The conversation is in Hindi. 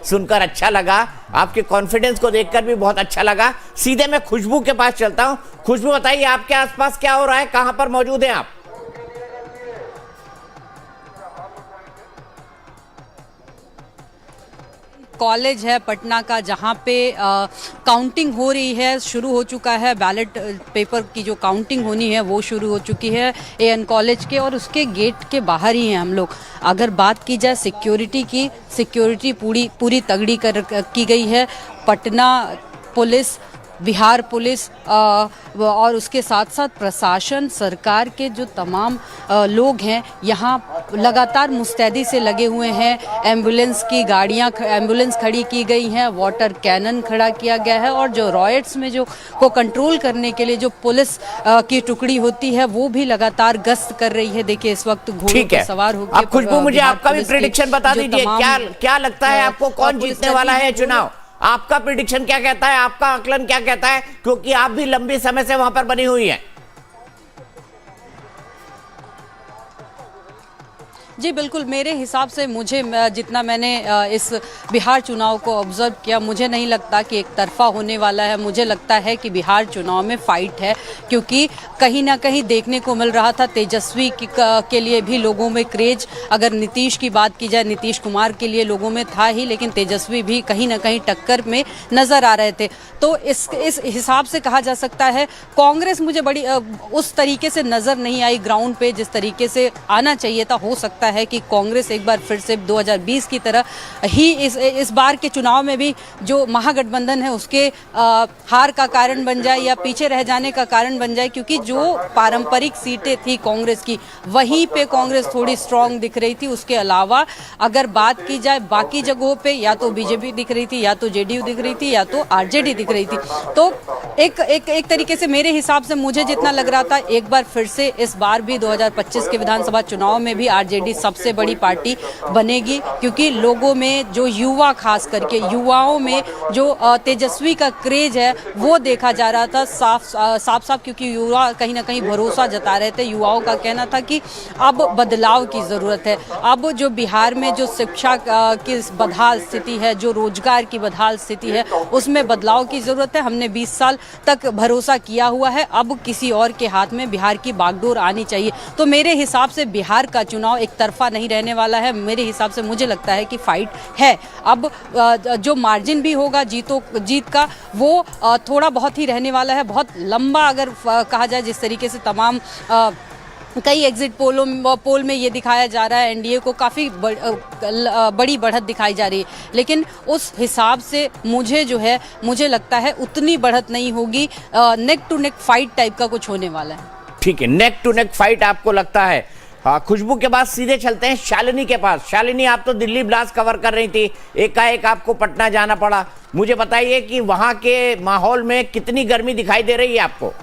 सुनकर अच्छा लगा, आपके कॉन्फिडेंस को देखकर भी बहुत अच्छा लगा। सीधे मैं खुशबू के पास चलता हूं। खुशबू, बताइए आपके आसपास क्या हो रहा है, कहां पर मौजूद हैं आप? कॉलेज है पटना का, जहाँ पे काउंटिंग हो रही है, शुरू हो चुका है। बैलेट पेपर की जो काउंटिंग होनी है वो शुरू हो चुकी है एएन कॉलेज के, और उसके गेट के बाहर ही हैं हम लोग। अगर बात की जाए सिक्योरिटी की, सिक्योरिटी पूरी तगड़ी की गई है। पटना पुलिस, बिहार पुलिस और उसके साथ साथ प्रशासन, सरकार के जो तमाम लोग हैं यहाँ लगातार मुस्तैदी से लगे हुए हैं। एम्बुलेंस की गाड़ियाँ, एम्बुलेंस खड़ी की गई हैं, वाटर कैनन खड़ा किया गया है, और जो रॉयट्स में जो को कंट्रोल करने के लिए जो पुलिस की टुकड़ी होती है वो भी लगातार गश्त कर रही है। देखिए इस वक्त घोड़ों पर सवार होकर। अब खुशबू, मुझे आपका भी प्रेडिक्शन बता दीजिए, क्या लगता है आपको, कौन जीतने वाला है चुनाव? आपका प्रेडिक्शन क्या कहता है, आपका आकलन क्या कहता है, क्योंकि आप भी लंबी समय से वहां पर बनी हुई हैं। जी बिल्कुल, मेरे हिसाब से मुझे जितना मैंने इस बिहार चुनाव को ऑब्जर्व किया, मुझे नहीं लगता कि एक तरफा होने वाला है। मुझे लगता है कि बिहार चुनाव में फाइट है, क्योंकि कहीं ना कहीं देखने को मिल रहा था तेजस्वी के लिए भी लोगों में क्रेज। अगर नीतीश की बात की जाए, नीतीश कुमार के लिए लोगों में था ही, लेकिन तेजस्वी भी कहीं ना कहीं टक्कर में नजर आ रहे थे। तो इस हिसाब से कहा जा सकता है कांग्रेस मुझे बड़ी उस तरीके से नजर नहीं आई ग्राउंड पे जिस तरीके से आना चाहिए था। हो सकता है कि कांग्रेस एक बार फिर से 2020 की तरह ही इस बार के चुनाव में भी जो महागठबंधन है उसके हार का कारण बन जाए या पीछे रह जाने का कारण बन जाए, क्योंकि जो पारंपरिक सीटें थी कांग्रेस की वहीं पे कांग्रेस थोड़ी स्ट्रांग दिख रही थी। उसके अलावा अगर बात की जाए बाकी जगहों पे, या तो बीजेपी दिख रही थी, या तो जेडीयू दिख रही थी, या तो आरजेडी दिख रही थी। तो एक तरीके से मेरे हिसाब से मुझे जितना लग रहा था, एक बार फिर से इस बार भी 2025 के विधानसभा चुनाव में भी आरजेडी सबसे बड़ी पार्टी बनेगी, क्योंकि लोगों में जो युवा, खास करके युवाओं में जो तेजस्वी का क्रेज है वो देखा जा रहा था साफ, क्योंकि युवा कहीं ना कहीं भरोसा जता रहे थे। युवाओं का कहना था कि अब बदलाव की ज़रूरत है। अब जो बिहार में जो शिक्षा की बदहाल स्थिति है, जो रोजगार की बदहाल स्थिति है, उसमें बदलाव की ज़रूरत है। हमने 20 साल तक भरोसा किया हुआ है, अब किसी और के हाथ में बिहार की बागडोर आनी चाहिए। तो मेरे हिसाब से बिहार का चुनाव एक तरफा नहीं रहने वाला है। मेरे हिसाब से मुझे लगता है कि फाइट है। अब जो मार्जिन भी होगा जीत का, वो थोड़ा बहुत ही रहने वाला है। बहुत लंबा अगर कहा जाए, जिस तरीके से तमाम कई एग्जिट पोल में ये दिखाया जा रहा है एनडीए को काफ़ी बड़ी बढ़त दिखाई जा रही है, लेकिन उस हिसाब से मुझे लगता है उतनी बढ़त नहीं होगी। Neck to neck fight type का कुछ होने वाला है। ठीक है, नेक टू नेक फाइट आपको लगता है। खुशबू के बाद सीधे चलते हैं शालिनी के पास। शालिनी, आप तो दिल्ली ब्लास्ट कवर कर रही थी, एकाएक आपको पटना जाना पड़ा। मुझे बताइए कि वहां के माहौल में कितनी गर्मी दिखाई दे रही है आपको?